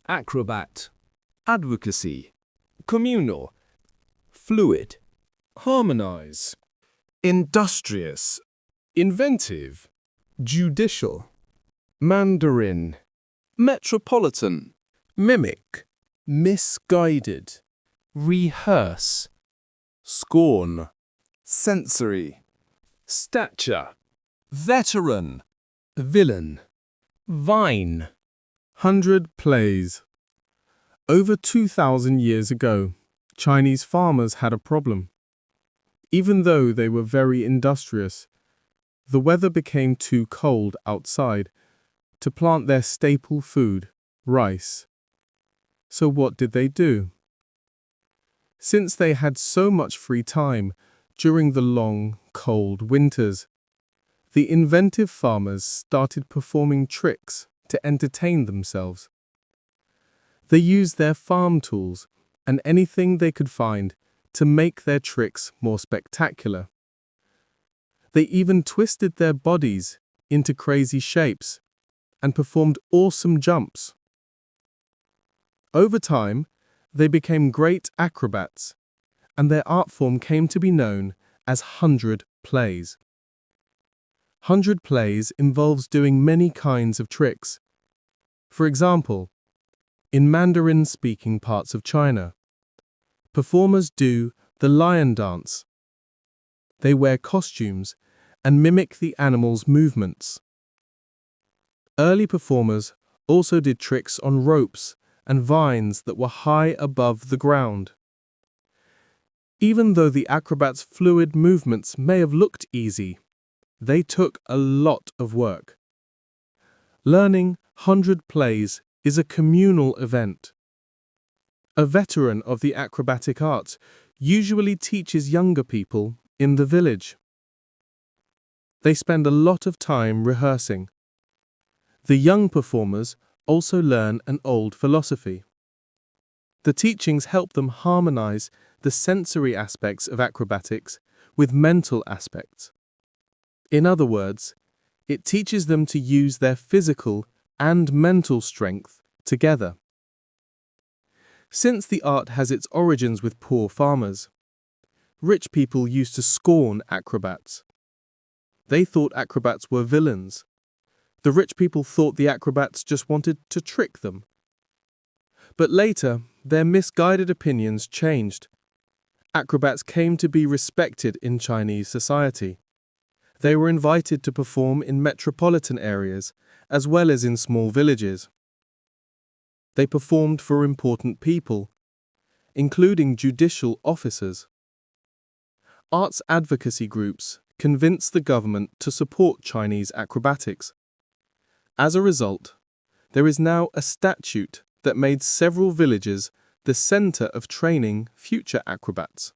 acrobat, advocacy, communal, fluid, harmonize, industrious, inventive, judicial, mandarin, metropolitan, mimic, misguided, rehearse, scorn, sensory, stature, veteran, villain, vine. 100 plays. Over 2,000 years ago, Chinese farmers had a problem. Even though they were very industrious, the weather became too cold outside to plant their staple food, rice. So what did they do? Since they had so much free time during the long, cold winters, the inventive farmers started performing tricks to entertain themselves. They used their farm tools and anything they could find to make their tricks more spectacular. They even twisted their bodies into crazy shapes and performed awesome jumps. Over time, they became great acrobats, and their art form came to be known as 100 plays. 100 plays involves doing many kinds of tricks. For example, in Mandarin-speaking parts of China, performers do the lion dance. They wear costumes and mimic the animals' movements. Early performers also did tricks on ropes and vines that were high above the ground. Even though the acrobats' fluid movements may have looked easy, they took a lot of work. Learning 100 plays is a communal event. A veteran of the acrobatic arts usually teaches younger people in the village. They spend a lot of time rehearsing. The young performers also learn an old philosophy. The teachings help them harmonize the sensory aspects of acrobatics with mental aspects. In other words, it teaches them to use their physical and mental strength together. Since the art has its origins with poor farmers, rich people used to scorn acrobats. They thought acrobats were villains. The rich people thought the acrobats just wanted to trick them. But later, their misguided opinions changed. Acrobats came to be respected in Chinese society. They were invited to perform in metropolitan areas as well as in small villages. They performed for important people, including judicial officers. Arts advocacy groups convinced the government to support Chinese acrobatics. As a result, there is now a statute that made several villages the center of training future acrobats.